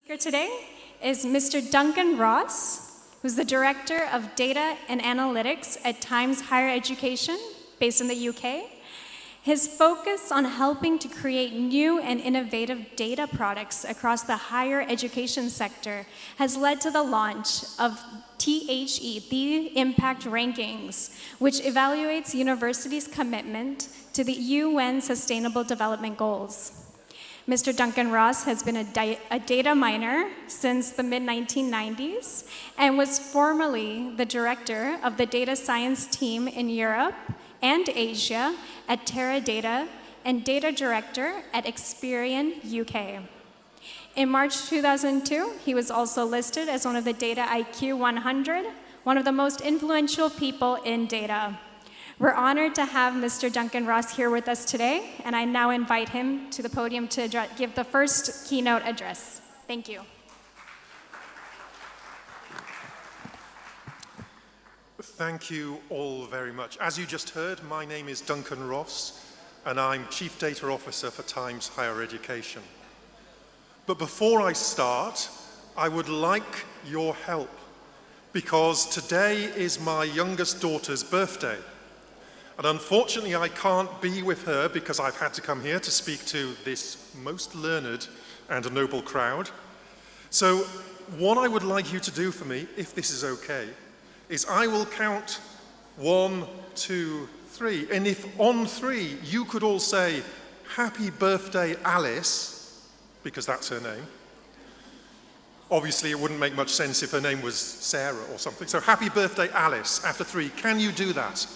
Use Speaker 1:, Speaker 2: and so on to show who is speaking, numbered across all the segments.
Speaker 1: Here today is Mr. Duncan Ross, who's the Director of Data and Analytics at Times Higher Education, based in the UK. His focus on helping to create new and innovative data products across the higher education sector has led to the launch of THE, the Impact Rankings, which evaluates universities' commitment to the UN Sustainable Development Goals. Mr. Duncan Ross has been a data miner since the mid-1990s and was formerly the director of the data science team in Europe and Asia at Teradata and data director at Experian UK. In March 2002, he was also listed as one of the Data IQ 100, one of the most influential people in data. We're honored to have Mr. Duncan Ross here with us today, and I now invite him to the podium to give the first keynote address. Thank you.
Speaker 2: Thank you all very much. As you just heard, my name is Duncan Ross, and I'm Chief Data Officer for Times Higher Education. But before I start, I would like your help, because today is my youngest daughter's birthday. And unfortunately, I can't be with her because I've had to come here to speak to this most learned and noble crowd. So what I would like you to do for me, if this is okay, is I will count 1, 2, 3. And if on 3, you could all say, "Happy birthday, Alice," because that's her name. Obviously, it wouldn't make much sense if her name was Sarah or something. So happy birthday, Alice, after 3. Can you do that?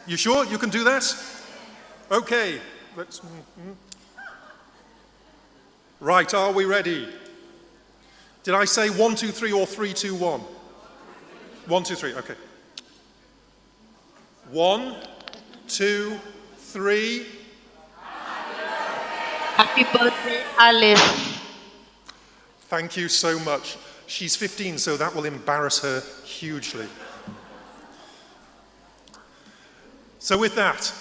Speaker 2: You sure you can do that? Okay, let's. Right, are we ready? Did I say 1, 2, 3 or 3, 2, 1? 1, 2, 3, okay. 1, 2, 3.
Speaker 3: Happy birthday, Alice.
Speaker 2: Thank you so much. She's 15, so that will embarrass her hugely. So with that,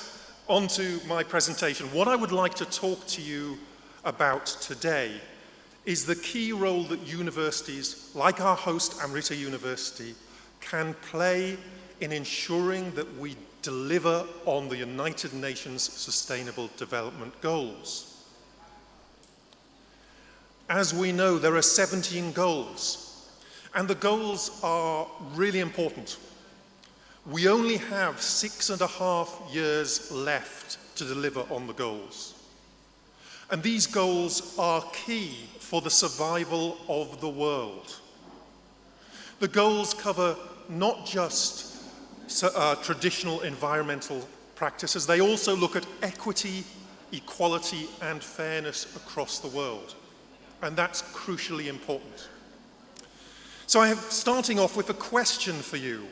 Speaker 2: on to my presentation. What I would like to talk to you about today is the key role that universities, like our host Amrita University, can play in ensuring that we deliver on the United Nations Sustainable Development Goals. As we know, there are 17 goals, and the goals are really important. We only have 6.5 years left to deliver on the goals. And these goals are key for the survival of the world. The goals cover not just traditional environmental practices, they also look at equity, equality, and fairness across the world. And that's crucially important. So I have starting off with a question for you.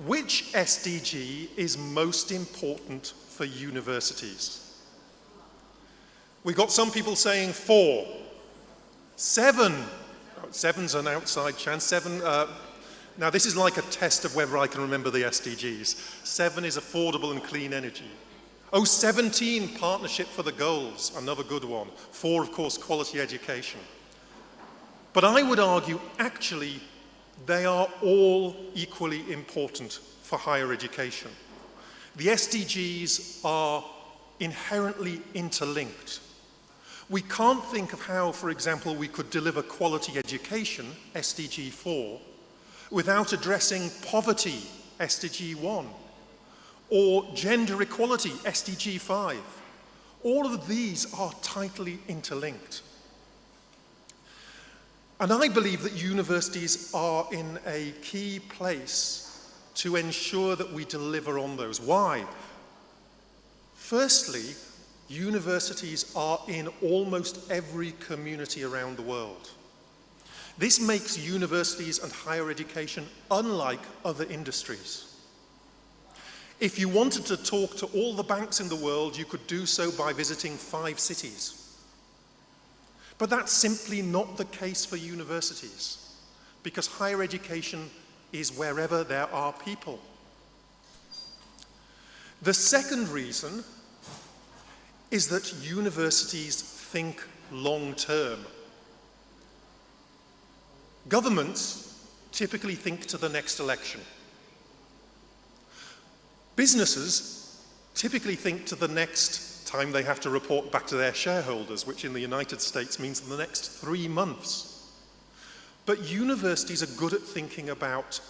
Speaker 2: Which SDG is most important for universities? We've got some people saying 4. 7. 7's an outside chance. 7. Now this is like a test of whether I can remember the SDGs. 7 is affordable and clean energy. Oh, 17, partnership for the goals, another good one. 4, of course, quality education. But I would argue, actually, they are all equally important for higher education. The SDGs are inherently interlinked. We can't think of how, for example, we could deliver quality education, SDG 4, without addressing poverty, SDG 1, or gender equality, SDG 5. All of these are tightly interlinked. And I believe that universities are in a key place to ensure that we deliver on those. Why? Firstly, universities are in almost every community around the world. This makes universities and higher education unlike other industries. If you wanted to talk to all the banks in the world, you could do so by visiting 5 cities. But that's simply not the case for universities, because higher education is wherever there are people. The second reason is that universities think long term. Governments typically think to the next election. Businesses typically think to the next time they have to report back to their shareholders, which in the United States means the next 3 months. But universities are good at thinking about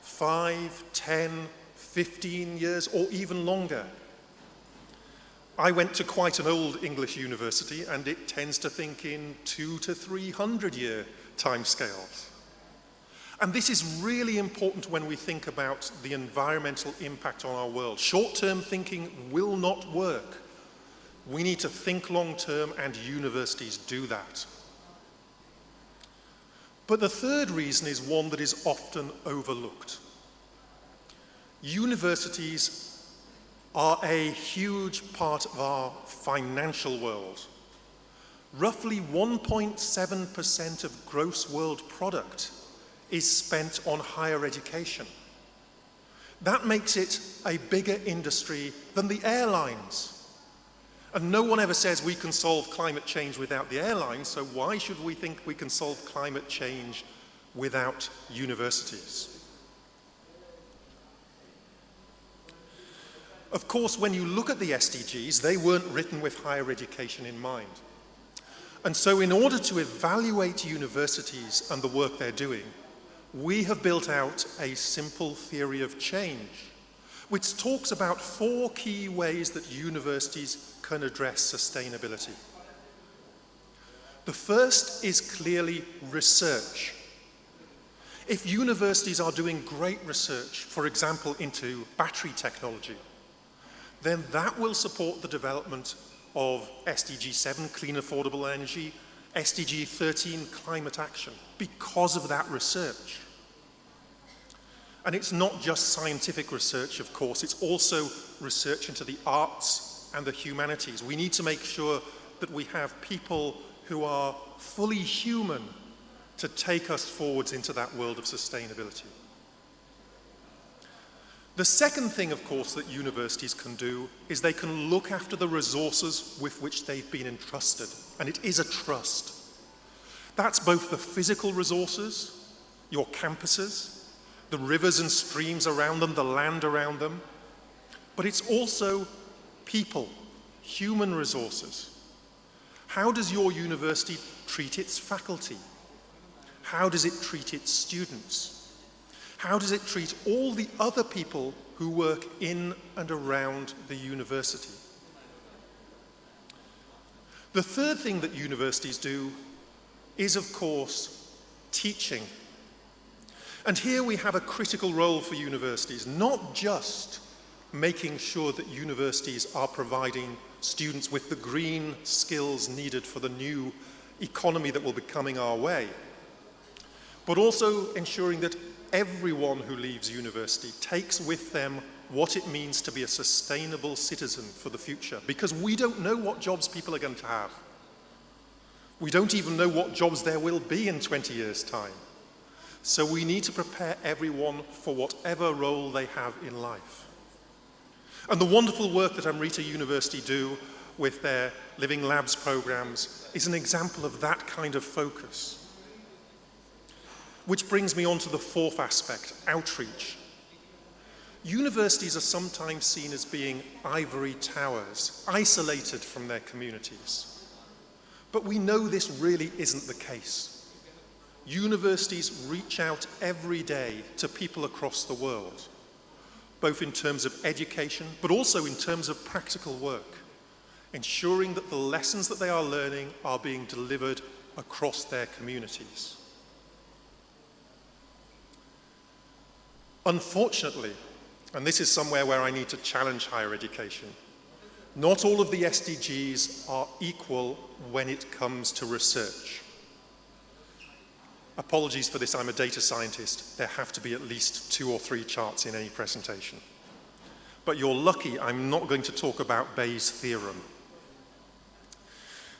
Speaker 2: 5, 10, 15 years, or even longer. I went to quite an old English university, and it tends to think in 200 to 300 year timescales. And this is really important when we think about the environmental impact on our world. Short-term thinking will not work. We need to think long-term, and universities do that. But the third reason is one that is often overlooked. Universities are a huge part of our financial world. Roughly 1.7% of gross world product is spent on higher education. That makes it a bigger industry than the airlines. And no one ever says we can solve climate change without the airlines, so why should we think we can solve climate change without universities? Of course, when you look at the SDGs, they weren't written with higher education in mind. And so in order to evaluate universities and the work they're doing, we have built out a simple theory of change, which talks about 4 key ways that universities can address sustainability. The first is clearly research. If universities are doing great research, for example, into battery technology, then that will support the development of SDG 7, clean affordable energy, SDG 13, climate action, because of that research. And it's not just scientific research, of course, it's also research into the arts and the humanities. We need to make sure that we have people who are fully human to take us forwards into that world of sustainability. The second thing, of course, that universities can do is they can look after the resources with which they've been entrusted, and it is a trust. That's both the physical resources, your campuses, the rivers and streams around them, the land around them, but it's also people, human resources. How does your university treat its faculty? How does it treat its students? How does it treat all the other people who work in and around the university? The third thing that universities do is, of course, teaching. And here we have a critical role for universities, not just making sure that universities are providing students with the green skills needed for the new economy that will be coming our way, but also ensuring that everyone who leaves university takes with them what it means to be a sustainable citizen for the future, because we don't know what jobs people are going to have. We don't even know what jobs there will be in 20 years' time. So we need to prepare everyone for whatever role they have in life. And the wonderful work that Amrita University do with their Living Labs programs is an example of that kind of focus. Which brings me on to the fourth aspect, outreach. Universities are sometimes seen as being ivory towers, isolated from their communities. But we know this really isn't the case. Universities reach out every day to people across the world, both in terms of education, but also in terms of practical work, ensuring that the lessons that they are learning are being delivered across their communities. Unfortunately, and this is somewhere where I need to challenge higher education, not all of the SDGs are equal when it comes to research. Apologies for this, I'm a data scientist. There have to be at least 2 or 3 charts in any presentation. But you're lucky I'm not going to talk about Bayes' theorem.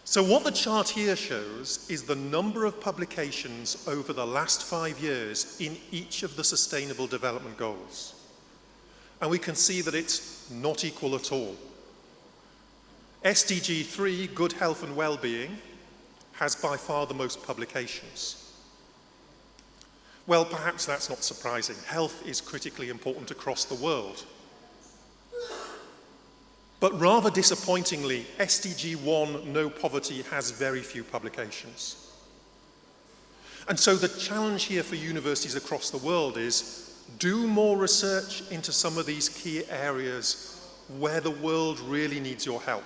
Speaker 2: So what the chart here shows is the number of publications over the last 5 years in each of the Sustainable Development Goals. And we can see that it's not equal at all. SDG 3, good health and well-being, has by far the most publications. Well, perhaps that's not surprising. Health is critically important across the world. But rather disappointingly, SDG 1, no poverty, has very few publications. And so the challenge here for universities across the world is do more research into some of these key areas where the world really needs your help.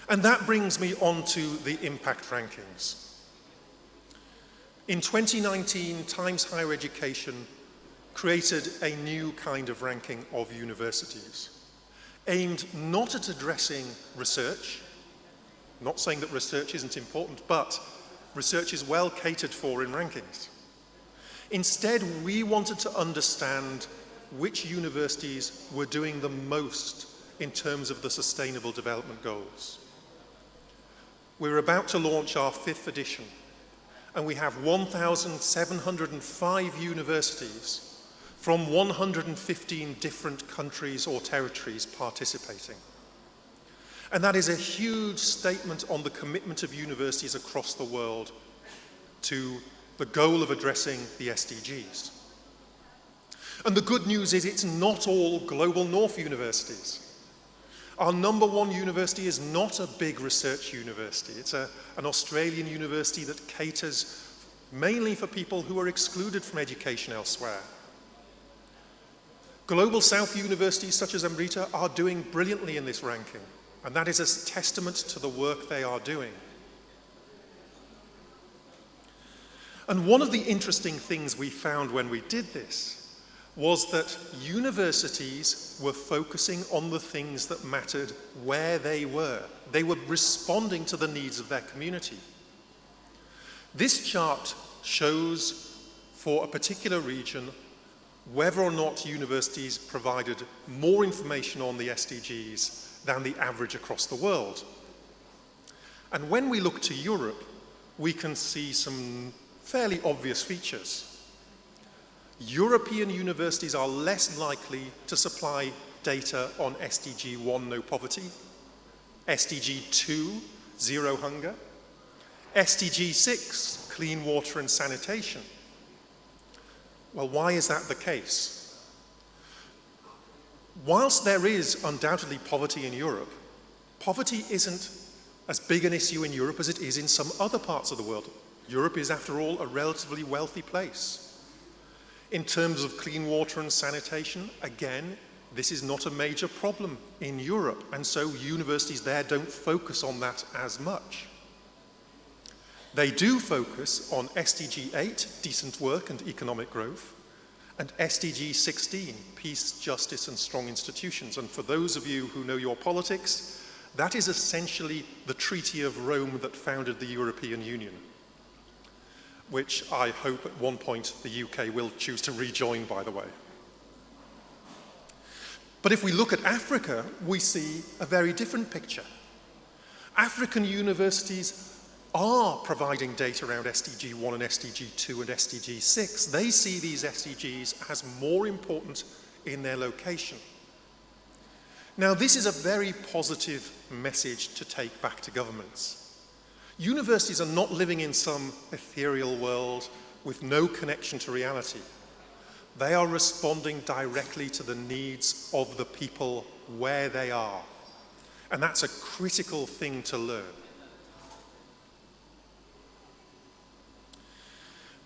Speaker 2: And that brings me on to the impact rankings. In 2019, Times Higher Education created a new kind of ranking of universities, aimed not at addressing research, not saying that research isn't important, but research is well catered for in rankings. Instead, we wanted to understand which universities were doing the most in terms of the Sustainable Development Goals. We're about to launch our 5th edition, and we have 1,705 universities from 115 different countries or territories participating. And that is a huge statement on the commitment of universities across the world to the goal of addressing the SDGs. And the good news is it's not all Global North universities. Our #1 university is not a big research university. It's an Australian university that caters mainly for people who are excluded from education elsewhere. Global South universities such as Amrita are doing brilliantly in this ranking, and that is a testament to the work they are doing. And one of the interesting things we found when we did this was that universities were focusing on the things that mattered where they were. They were responding to the needs of their community. This chart shows for a particular region whether or not universities provided more information on the SDGs than the average across the world. And when we look to Europe, we can see some fairly obvious features. European universities are less likely to supply data on SDG 1, no poverty, SDG 2, zero hunger, SDG 6, clean water and sanitation. Well, why is that the case? Whilst there is undoubtedly poverty in Europe, poverty isn't as big an issue in Europe as it is in some other parts of the world. Europe is, after all, a relatively wealthy place. In terms of clean water and sanitation, again, this is not a major problem in Europe, and so universities there don't focus on that as much. They do focus on SDG 8, decent work and economic growth, and SDG 16, peace, justice, and strong institutions. And for those of you who know your politics, that is essentially the Treaty of Rome that founded the European Union, which I hope at one point the UK will choose to rejoin, by the way. But if we look at Africa, we see a very different picture. African universities are providing data around SDG 1 and SDG 2 and SDG 6. They see these SDGs as more important in their location. Now, this is a very positive message to take back to governments. Universities are not living in some ethereal world with no connection to reality. They are responding directly to the needs of the people where they are. And that's a critical thing to learn.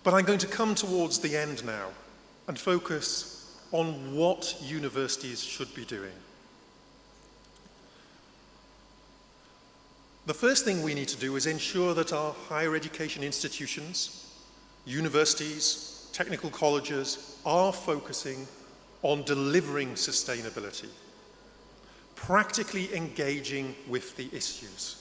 Speaker 2: But I'm going to come towards the end now and focus on what universities should be doing. The first thing we need to do is ensure that our higher education institutions, universities, technical colleges are focusing on delivering sustainability, practically engaging with the issues.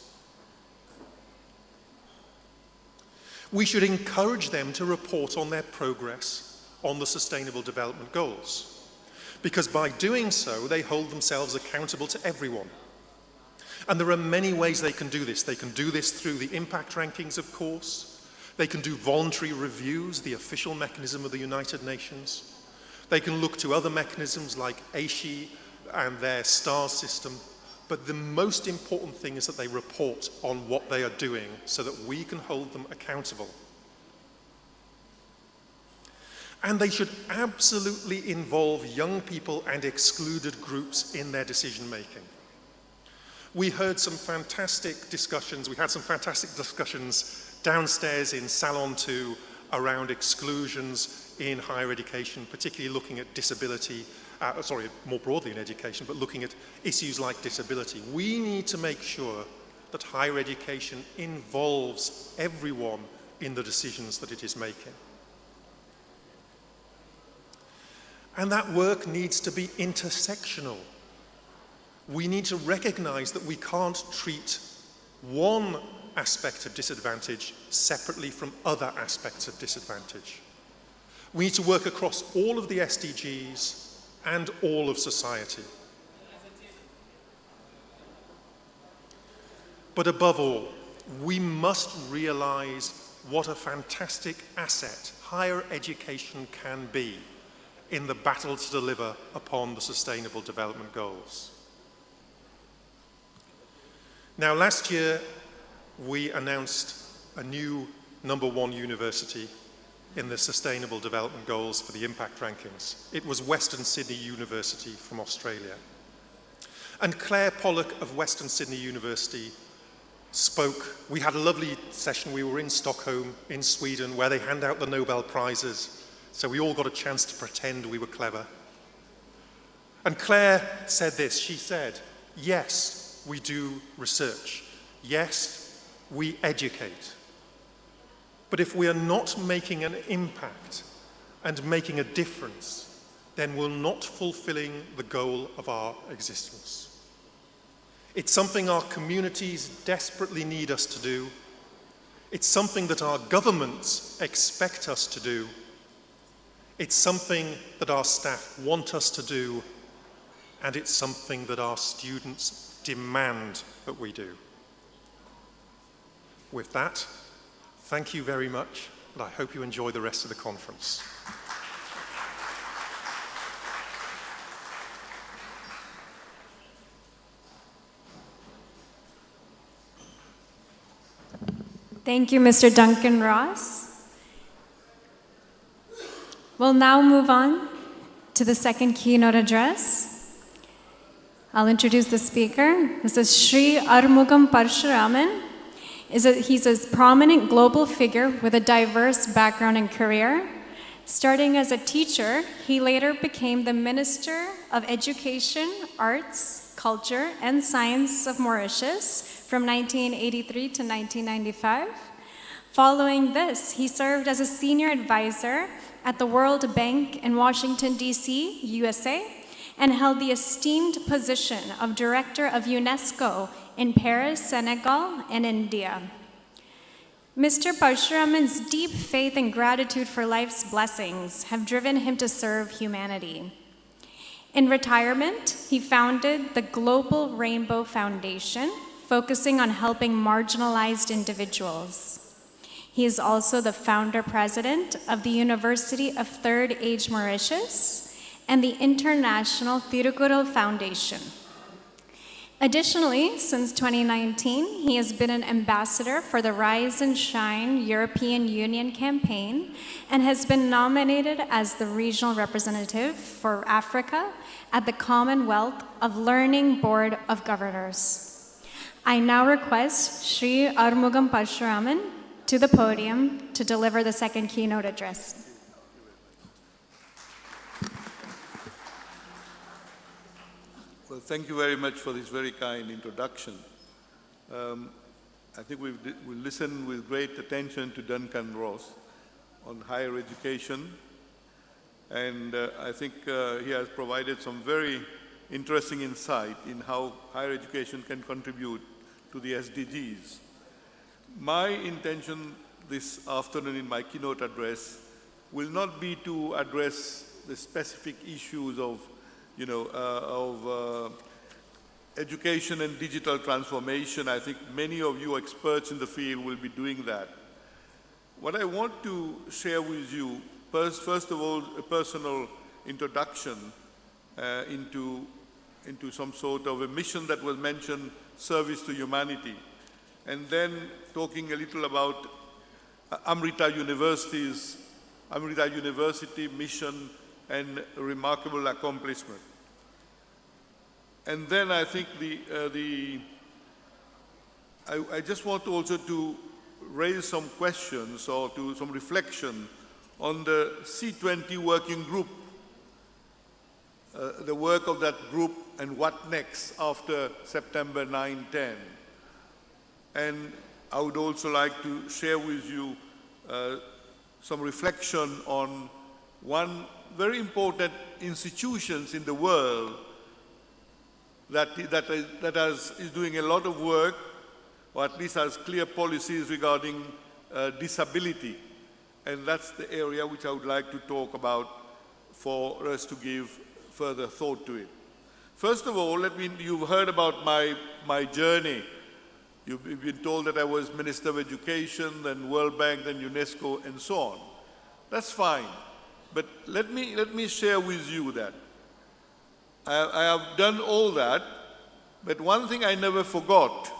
Speaker 2: We should encourage them to report on their progress on the Sustainable Development Goals, because by doing so, they hold themselves accountable to everyone. And there are many ways they can do this. They can do this through the impact rankings, of course. They can do voluntary reviews, the official mechanism of the United Nations. They can look to other mechanisms like ASHE and their STAR system. But the most important thing is that they report on what they are doing so that we can hold them accountable. And they should absolutely involve young people and excluded groups in their decision making. We heard some fantastic discussions, we had some fantastic discussions downstairs in Salon 2 around exclusions in higher education, particularly looking at disability, more broadly in education, but looking at issues like disability. We need to make sure that higher education involves everyone in the decisions that it is making. And that work needs to be intersectional. We need to recognize that we can't treat one aspect of disadvantage separately from other aspects of disadvantage. We need to work across all of the SDGs and all of society. But above all, we must realize what a fantastic asset higher education can be in the battle to deliver upon the Sustainable Development Goals. Now, last year, we announced a new #1 university in the Sustainable Development Goals for the impact rankings. It was Western Sydney University from Australia. And Claire Pollock of Western Sydney University spoke. We had a lovely session. We were in Stockholm, in Sweden, where they hand out the Nobel Prizes. So we all got a chance to pretend we were clever. And Claire said this. She said, yes, we do research. Yes, we educate. But if we are not making an impact and making a difference, then we're not fulfilling the goal of our existence. It's something our communities desperately need us to do. It's something that our governments expect us to do. It's something that our staff want us to do, and it's something that our students demand that we do. With that, thank you very much, and I hope you enjoy the rest of the conference.
Speaker 1: Thank you, Mr. Duncan Ross. We'll now move on to the second keynote address. I'll introduce the speaker. This is Sri Arumugam Parshuraman. He's a prominent global figure with a diverse background and career. Starting as a teacher, he later became the Minister of Education, Arts, Culture, and Science of Mauritius from 1983 to 1995. Following this, he served as a senior advisor at the World Bank in Washington, D.C., USA, and held the esteemed position of Director of UNESCO in Paris, Senegal, and India. Mr. Parshuraman's deep faith and gratitude for life's blessings have driven him to serve humanity. In retirement, he founded the Global Rainbow Foundation, focusing on helping marginalized individuals. He is also the founder-president of the University of Third Age Mauritius and the International Tirukkural Foundation. Additionally, since 2019, he has been an ambassador for the Rise and Shine European Union campaign and has been nominated as the regional representative for Africa at the Commonwealth of Learning Board of Governors. I now request Sri Arumugam Parshuraman to the podium to deliver the second keynote address.
Speaker 4: Well, thank you very much for this very kind introduction. I think we'll listen with great attention to Duncan Ross on higher education, and I think he has provided some very interesting insight in how higher education can contribute to the SDGs. My intention this afternoon in my keynote address will not be to address the specific issues of education and digital transformation. I think many of you experts in the field will be doing that. What I want to share with you, first of all, a personal introduction into some sort of a mission that was mentioned, service to humanity. And then talking a little about Amrita University's Amrita University mission and remarkable accomplishment. And then I think I just want also to raise some questions or to some reflection on the C20 working group, the work of that group and what next after September 9-10. And I would also like to share with you some reflection on one very important institutions in the world that is doing a lot of work, or at least has clear policies regarding disability. And that's the area which I would like to talk about for us to give further thought to it. First of all, you've heard about my journey. You've been told that I was Minister of Education, then World Bank, then UNESCO, and so on. That's fine. But let me share with you that I have done all that, but one thing I never forgot,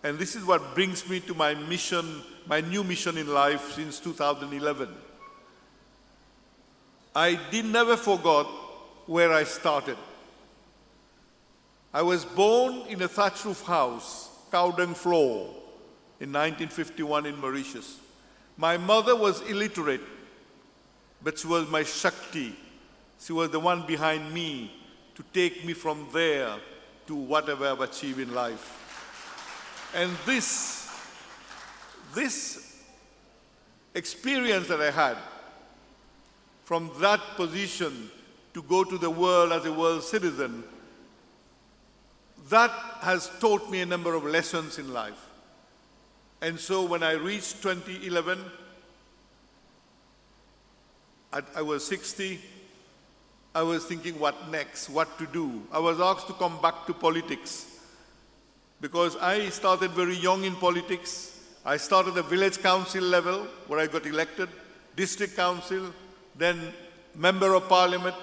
Speaker 4: and this is what brings me to my mission, my new mission in life since 2011. I never forgot where I started. I was born in a thatch roof house, cow dung floor, in 1951 in Mauritius. My mother was illiterate, but she was my Shakti. She was the one behind me to take me from there to whatever I've achieved in life. And this experience that I had from that position to go to the world as a world citizen, that has taught me a number of lessons in life. And so when I reached 2011, I was 60, I was thinking what next, what to do. I was asked to come back to politics because I started very young in politics. I started at the village council level where I got elected, district council, then member of parliament.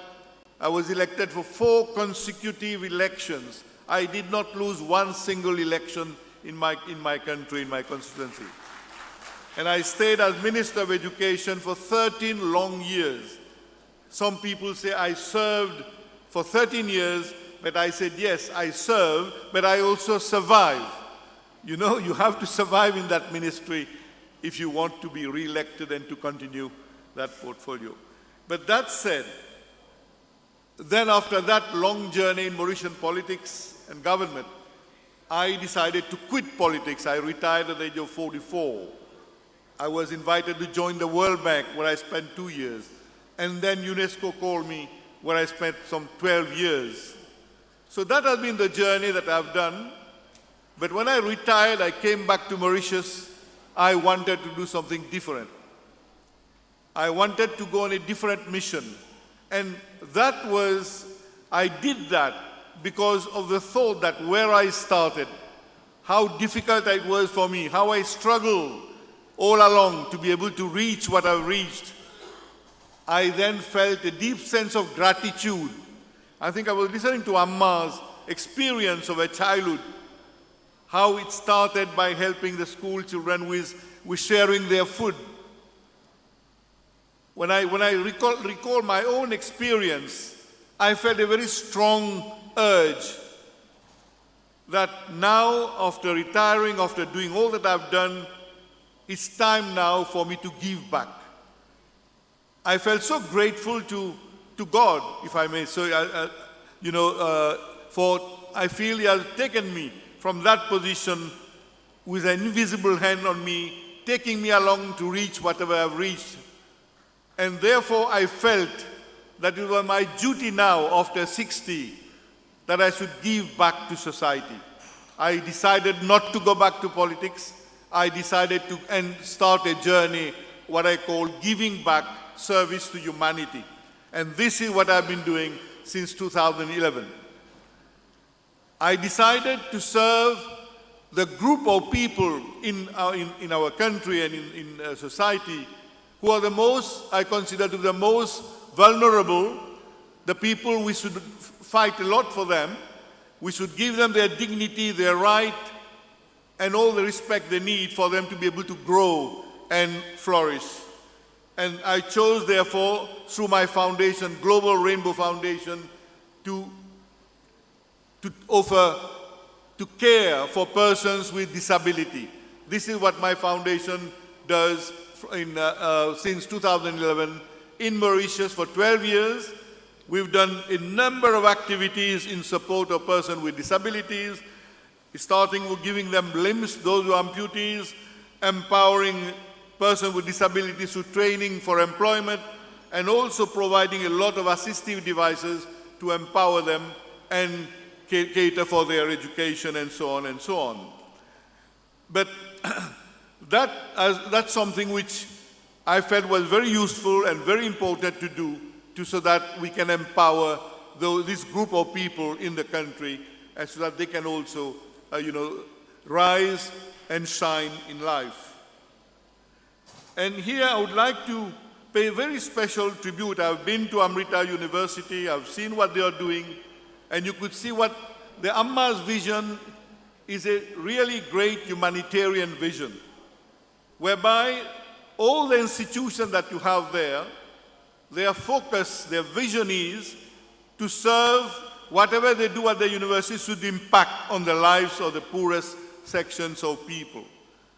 Speaker 4: I was elected for 4 consecutive elections. I did not lose one single election in my country, in my constituency. And I stayed as Minister of Education for 13 long years. Some people say I served for 13 years, but I said, yes, I served, but I also survived. You know, you have to survive in that ministry if you want to be re-elected and to continue that portfolio. But that said, then after that long journey in Mauritian politics and government, I decided to quit politics. I retired at the age of 44. I was invited to join the World Bank, where I spent 2 years. And then UNESCO called me, where I spent some 12 years. So that has been the journey that I've done. But when I retired, I came back to Mauritius. I wanted to do something different. I wanted to go on a different mission. And I did that because of the thought that where I started, how difficult it was for me, how I struggled all along to be able to reach what I've reached. I then felt a deep sense of gratitude. I think I was listening to Amma's experience of her childhood, how it started by helping the school children with sharing their food. When I recall my own experience, I felt a very strong urge that now, after retiring, after doing all that I've done, it's time now for me to give back. I felt so grateful to God, if I may say, for I feel He has taken me from that position with an invisible hand on me, taking me along to reach whatever I've reached. And therefore, I felt that it was my duty now, after 60, that I should give back to society. I decided not to go back to politics. I decided to start a journey, what I call giving back, service to humanity. And this is what I've been doing since 2011. I decided to serve the group of people in our country and in society who are the most, I consider to be the most vulnerable, the people we should fight a lot for them. We should give them their dignity, their right, and all the respect they need for them to be able to grow and flourish. And I chose, therefore, through my foundation, Global Rainbow Foundation, to offer, to care for persons with disability. This is what my foundation does since 2011 in Mauritius for 12 years. We've done a number of activities in support of persons with disabilities, starting with giving them limbs, those who are amputees, empowering persons with disabilities through training for employment, and also providing a lot of assistive devices to empower them and cater for their education and so on and so on. But that's something which I felt was very useful and very important to do so that we can empower this group of people in the country and so that they can also, rise and shine in life. And here I would like to pay very special tribute. I've been to Amrita University, I've seen what they are doing, and you could see what the Amma's vision is, a really great humanitarian vision, whereby all the institutions that you have there, their focus, their vision is to serve whatever they do at the university should impact on the lives of the poorest sections of people.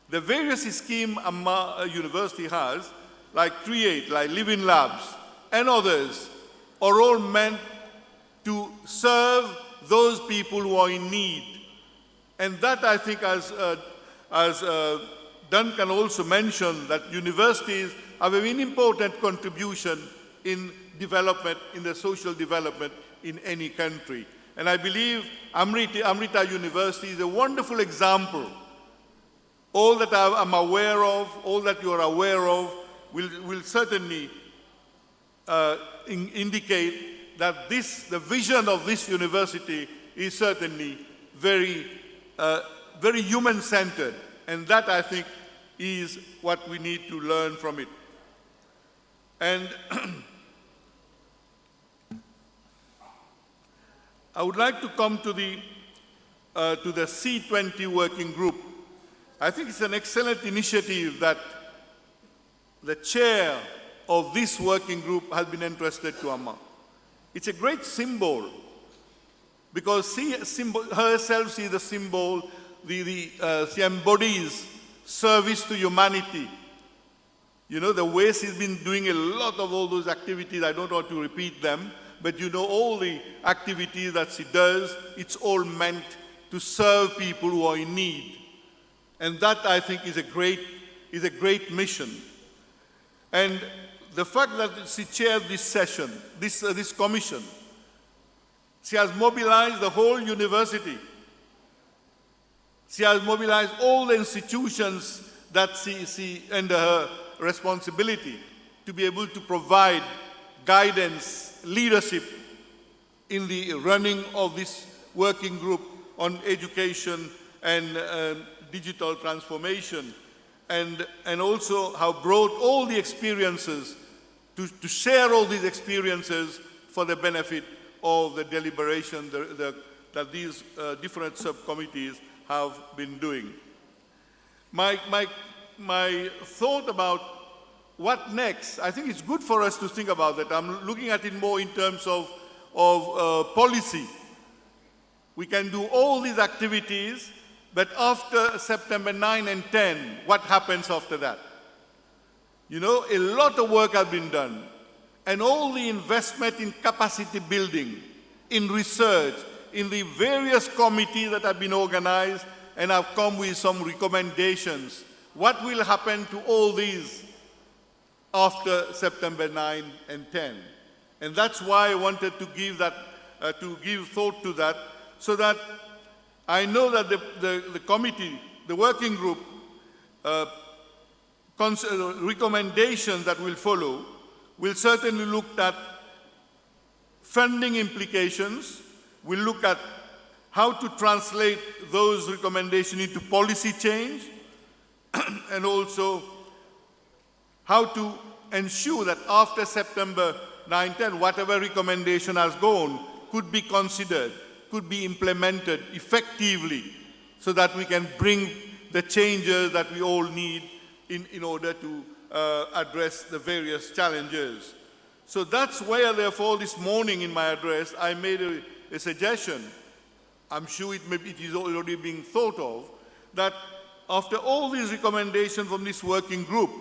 Speaker 4: The various schemes Amma University has, like Create, like Living Labs, and others, are all meant to serve those people who are in need. And that, I think, as Duncan also mentioned, that universities have a very important contribution in development, in the social development in any country. And I believe Amrita University is a wonderful example. All that I'm aware of, all that you are aware of, will certainly indicate that the vision of this university is certainly very, very human-centered. And that, I think, is what we need to learn from it. And I would like to come to the C20 working group. I think it's an excellent initiative that the chair of this working group has been entrusted to Amma. It's a great symbol because she herself sees the symbol, she embodies service to humanity. You know, the way she's been doing a lot of all those activities, I don't want to repeat them, but you know all the activities that she does, it's all meant to serve people who are in need. And that, I think, is a great mission. And the fact that she chaired this session, this commission, she has mobilized the whole university. She has mobilized all the institutions that she under her responsibility to be able to provide guidance, leadership in the running of this working group on education and digital transformation, and also have brought all the experiences to share all these experiences for the benefit of the deliberation that these different subcommittees have been doing. My thought about what next, I think it's good for us to think about that. I'm looking at it more in terms of policy. We can do all these activities, but after September 9 and 10, what happens after that? You know, a lot of work has been done, and all the investment in capacity building, in research, in the various committees that have been organized and have come with some recommendations. What will happen to all these after September 9 and 10? And that's why I wanted to give thought to that, so that I know that the committee, the working group, recommendations that will follow will certainly look at funding implications, will look at how to translate those recommendations into policy change, and also how to ensure that after September 9-10, whatever recommendation has gone could be considered, could be implemented effectively, so that we can bring the changes that we all need in order to address the various challenges. So that's where, therefore, this morning in my address, I made a suggestion. I'm sure it is already being thought of, that after all these recommendations from this working group,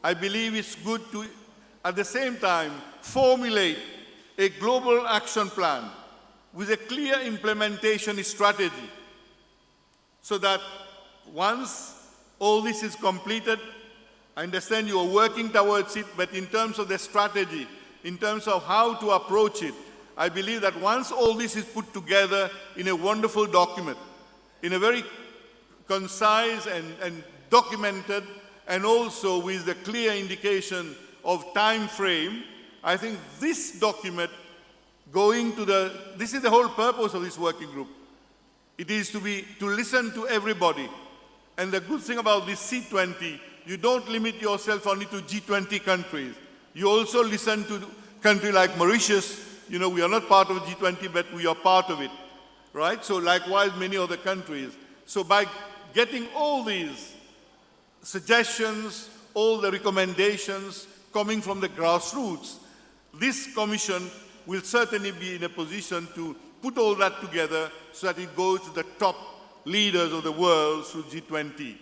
Speaker 4: I believe it's good to, at the same time, formulate a global action plan with a clear implementation strategy, so that once all this is completed, I understand you are working towards it, but in terms of the strategy, in terms of how to approach it, I believe that once all this is put together in a wonderful document, in a very concise and documented, and also with the clear indication of time frame, I think this document this is the whole purpose of this working group. It is to listen to everybody. And the good thing about this C20, you don't limit yourself only to G20 countries. You also listen to a country like Mauritius. You know, we are not part of G20, but we are part of it, right? So likewise, many other countries. So by getting all these suggestions, all the recommendations coming from the grassroots, this commission will certainly be in a position to put all that together so that it goes to the top leaders of the world through G20.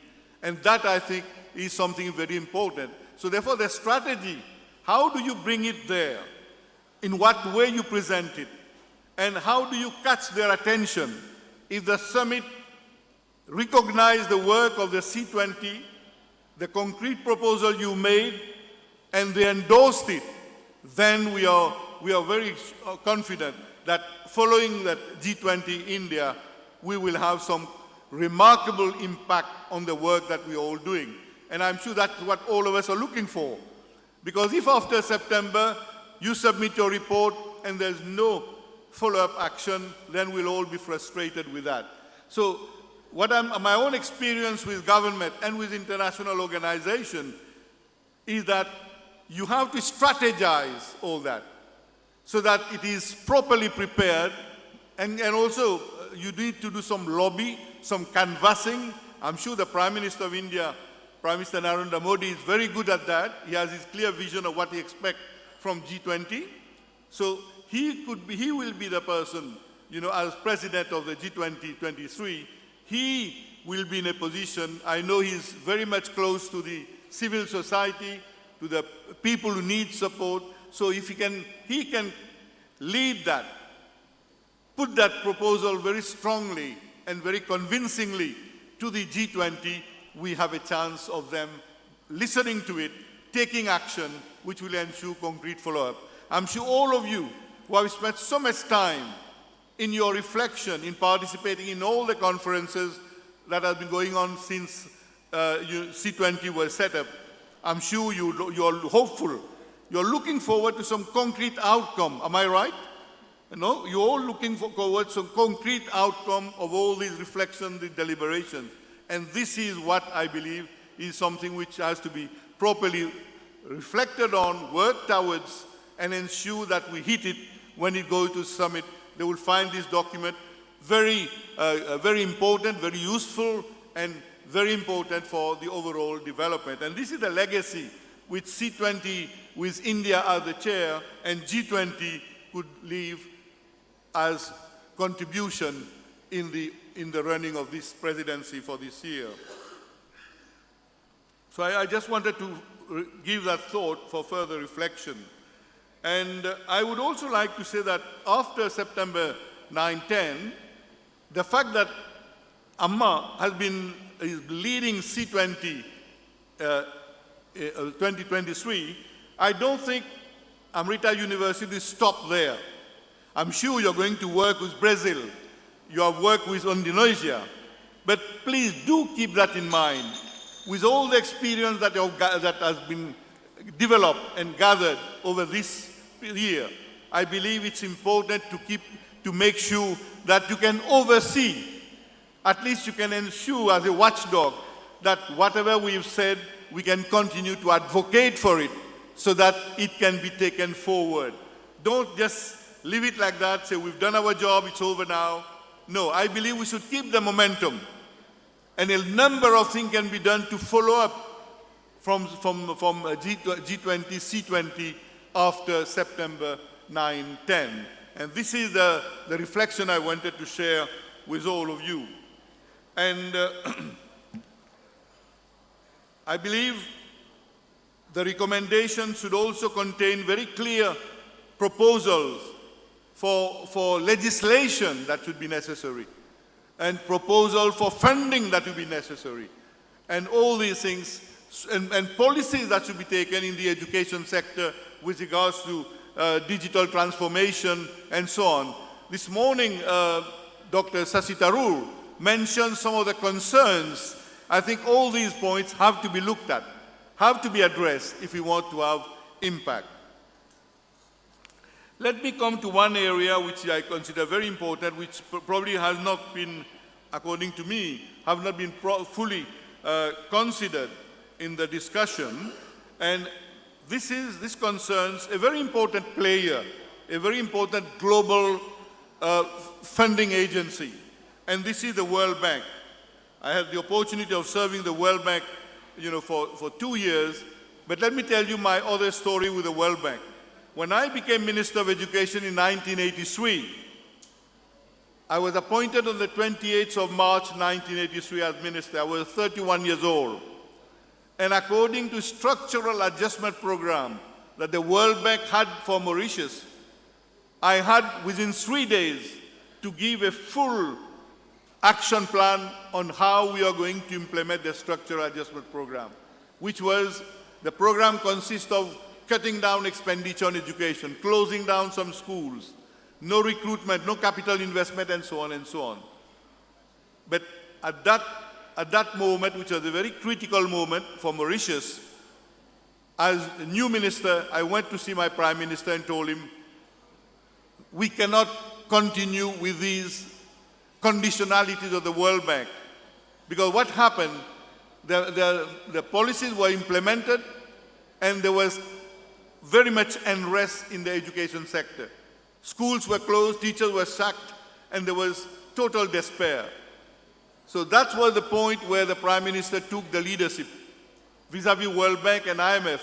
Speaker 4: And that, I think, is something very important. So therefore, the strategy, how do you bring it there? In what way you present it? And how do you catch their attention? If the summit recognizes the work of the C20, the concrete proposal you made, and they endorsed it, then we are very confident that following that G20 India, we will have some remarkable impact on the work that we are all doing. And I'm sure that's what all of us are looking for. Because if after September you submit your report and there's no follow-up action, then we'll all be frustrated with that. So my own experience with government and with international organization is that you have to strategize all that so that it is properly prepared, and also you need to do some lobby, some canvassing. I'm sure the Prime Minister of India, Prime Minister Narendra Modi, is very good at that. He has his clear vision of what he expects from G20. So he will be the person, you know, as president of the G20 23, he will be in a position, I know he's very much close to the civil society, to the people who need support. So if he can lead that, put that proposal very strongly and very convincingly to the G20, we have a chance of them listening to it, taking action, which will ensure concrete follow-up. I'm sure all of you who have spent so much time in your reflection, in participating in all the conferences that have been going on since C20 was set up, I'm sure you're hopeful. You're looking forward to some concrete outcome. Am I right? You know, you're all looking forward to some concrete outcome of all these reflections, these deliberations. And this is what I believe is something which has to be properly reflected on, worked towards, and ensure that we hit it when it goes to summit. They will find this document very important, very useful, and very important for the overall development. And this is the legacy which C20, with India as the chair, and G20 could leave as contribution in the running of this presidency for this year. So I just wanted to give that thought for further reflection. And I would also like to say that after September 9-10, the fact that Amma is leading C20 2023, I don't think Amrita University stopped there. I'm sure you're going to work with Brazil, you have worked with Indonesia, but please do keep that in mind. With all the experience that has been developed and gathered over this year, I believe it's important to make sure that you can oversee, at least you can ensure as a watchdog that whatever we've said, we can continue to advocate for it so that it can be taken forward. Don't just leave it like that, say we've done our job, it's over now. No, I believe we should keep the momentum. And a number of things can be done to follow up from G20, C20 after September 9, 10. And this is the reflection I wanted to share with all of you. And I believe the recommendation should also contain very clear proposals for legislation that should be necessary, and proposal for funding that will be necessary, and all these things, and policies that should be taken in the education sector with regards to digital transformation and so on. This morning, Dr. Sasi Tharoor mentioned some of the concerns. I think all these points have to be looked at, have to be addressed if we want to have impact. Let me come to one area which I consider very important, which probably has not been, according to me, have not been fully considered in the discussion. And this concerns a very important player, a very important global funding agency. And this is the World Bank. I had the opportunity of serving the World Bank, for 2 years. But let me tell you my other story with the World Bank. When I became Minister of Education in 1983, I was appointed on the 28th of March 1983 as minister. I was 31 years old. And according to structural adjustment program that the World Bank had for Mauritius, I had within 3 days to give a full action plan on how we are going to implement the structural adjustment program, which was, the program consists of cutting down expenditure on education, closing down some schools, no recruitment, no capital investment, and so on and so on. But at that moment, which was a very critical moment for Mauritius, as a new minister, I went to see my Prime Minister and told him, we cannot continue with these conditionalities of the World Bank. Because what happened, the policies were implemented and there was very much unrest in the education sector. Schools were closed, teachers were sacked, and there was total despair. So that was the point where the Prime Minister took the leadership vis-à-vis World Bank and IMF.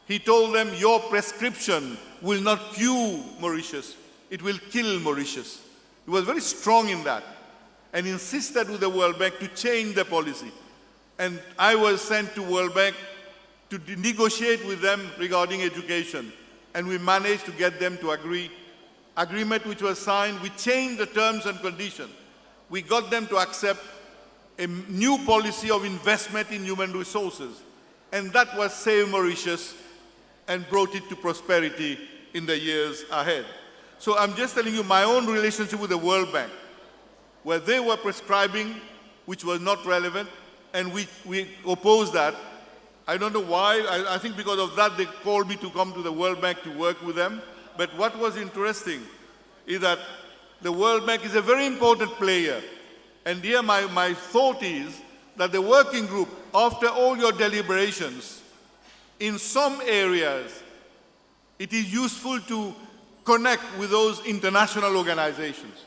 Speaker 4: He told them, your prescription will not cure Mauritius, it will kill Mauritius. He was very strong in that and insisted with the World Bank to change the policy. And I was sent to World Bank to negotiate with them regarding education. And we managed to get them to agree. Agreement which was signed, we changed the terms and conditions. We got them to accept a new policy of investment in human resources. And that was Save Mauritius and brought it to prosperity in the years ahead. So I'm just telling you my own relationship with the World Bank, where they were prescribing, which was not relevant, and we opposed that. I don't know why. I think because of that they called me to come to the World Bank to work with them. But what was interesting is that the World Bank is a very important player. And here my thought is that the working group, after all your deliberations, in some areas, it is useful to connect with those international organizations.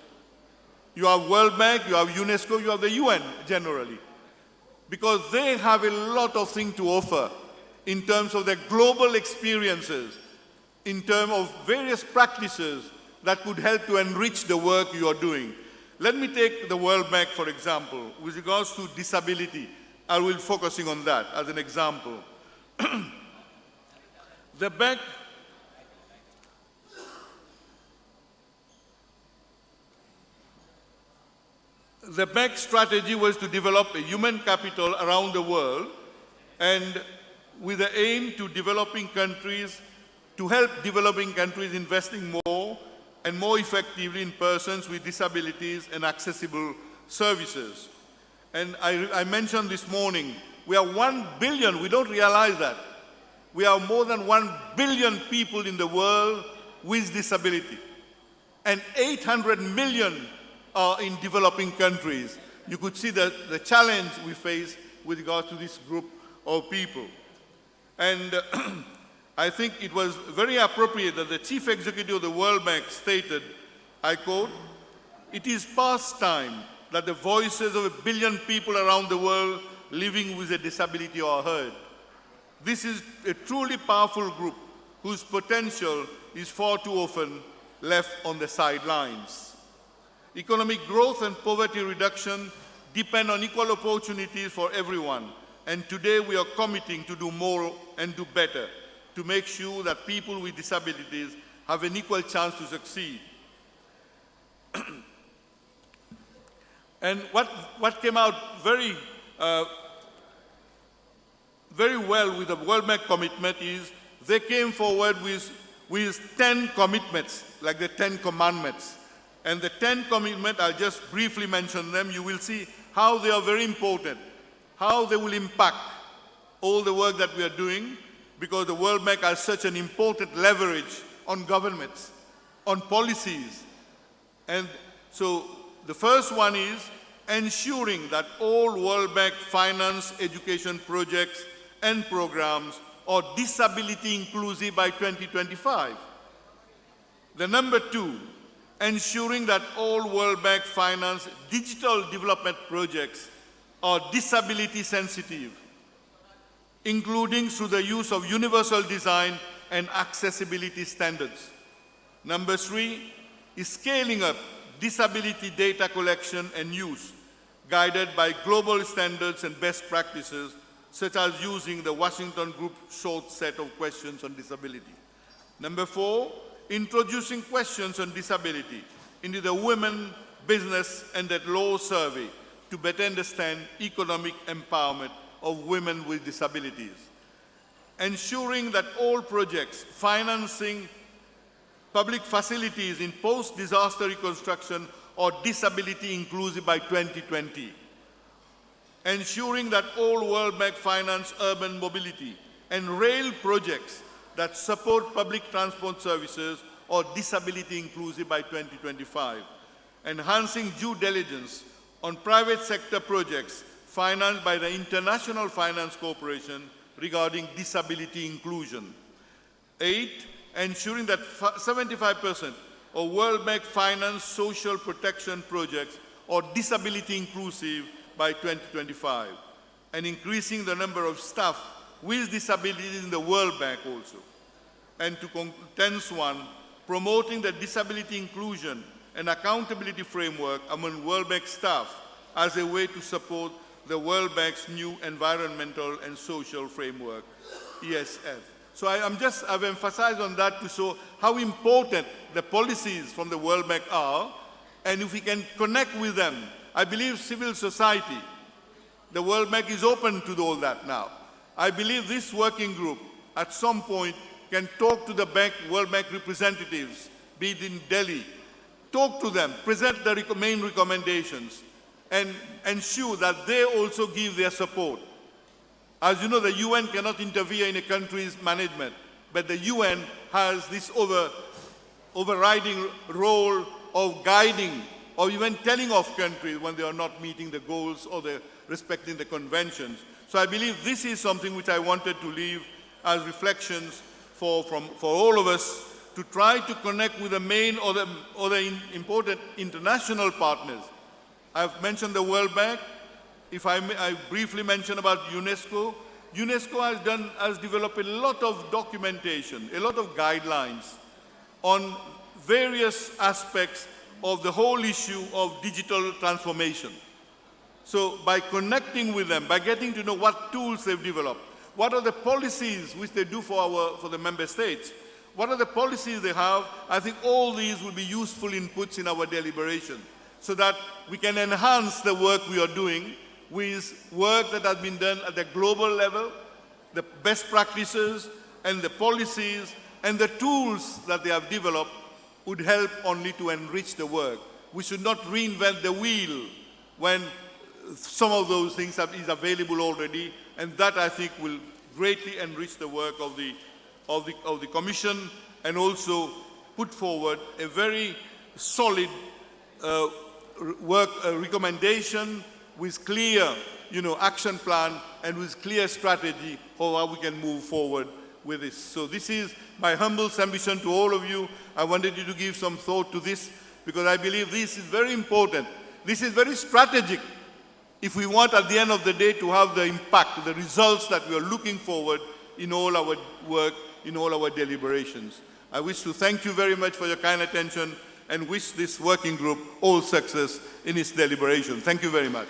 Speaker 4: You have World Bank, you have UNESCO, you have the UN generally. Because they have a lot of things to offer in terms of their global experiences, in terms of various practices that could help to enrich the work you are doing. Let me take the World Bank, for example, with regards to disability. I will be focusing on that as an example. The bank strategy was to develop a human capital around the world, and with the aim to developing countries, to help developing countries investing more and more effectively in persons with disabilities and accessible services. And I mentioned this morning, we are 1 billion, we don't realize that. We are more than 1 billion people in the world with disability. And 800 million are in developing countries. You could see the challenge we face with regard to this group of people. And I think it was very appropriate that the Chief Executive of the World Bank stated, I quote, "It is past time that the voices of 1 billion people around the world living with a disability are heard." This is a truly powerful group whose potential is far too often left on the sidelines. Economic growth and poverty reduction depend on equal opportunities for everyone, and today we are committing to do more and do better to make sure that people with disabilities have an equal chance to succeed. And what came out very well with the World Bank commitment is they came forward with 10 commitments, like the 10 commandments. And the 10 commitments, I'll just briefly mention them. You will see how they are very important, how they will impact all the work that we are doing, because the World Bank has such an important leverage on governments, on policies. And so the first one is ensuring that all World Bank finance education projects and programs are disability inclusive by 2025. The number two, ensuring that all World Bank finance digital development projects are disability sensitive, including through the use of universal design and accessibility standards. Number three is scaling up disability data collection and use, guided by global standards and best practices, such as using the Washington Group short set of questions on disability. Number four, introducing questions on disability into the Women, Business and the Law Survey to better understand economic empowerment of women with disabilities. Ensuring that all projects financing public facilities in post-disaster reconstruction are disability inclusive by 2020. Ensuring that all World Bank finance urban mobility and rail projects that support public transport services are disability inclusive by 2025. Enhancing due diligence on private sector projects financed by the International Finance Corporation regarding disability inclusion. 8, ensuring that 75% of World Bank finance social protection projects are disability inclusive by 2025, and increasing the number of staff with disabilities in the World Bank also. And to 10th one, promoting the disability inclusion and accountability framework among World Bank staff as a way to support the World Bank's new environmental and social framework, ESF. So I've emphasized on that to show how important the policies from the World Bank are, and if we can connect with them. I believe civil society, the World Bank is open to all that now. I believe this working group at some point can talk to the World Bank representatives, be it in Delhi, talk to them, present the main recommendations, and ensure that they also give their support. As you know, the UN cannot interfere in a country's management, but the UN has this overriding role of guiding or even telling off countries when they are not meeting the goals or they're respecting the conventions. So I believe this is something which I wanted to leave as reflections for all of us to try to connect with the main or the important international partners. I've mentioned the World Bank. If I briefly mention about UNESCO. UNESCO has developed a lot of documentation, a lot of guidelines on various aspects of the whole issue of digital transformation. So by connecting with them, by getting to know what tools they've developed, what are the policies which they do for the member states, what are the policies they have, I think all these will be useful inputs in our deliberation so that we can enhance the work we are doing with work that has been done at the global level, the best practices and the policies and the tools that they have developed would help only to enrich the work. We should not reinvent the wheel when some of those things is available already, and that I think will greatly enrich the work of the Commission and also put forward a very solid recommendation with clear, action plan and with clear strategy for how we can move forward with this. So this is my humble submission to all of you. I wanted you to give some thought to this because I believe this is very important. This is very strategic if we want at the end of the day to have the impact, the results that we are looking forward in all our work, in all our deliberations. I wish to thank you very much for your kind attention and wish this working group all success in its deliberation. Thank you very much.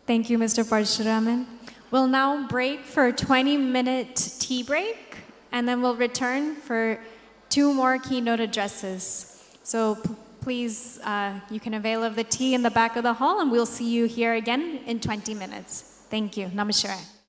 Speaker 1: Thank you, Mr. Parshuraman. We'll now break for a 20-minute tea break, and then we'll return for 2 more keynote addresses. So please, you can avail of the tea in the back of the hall, and we'll see you here again in 20 minutes. Thank you. Namaskar.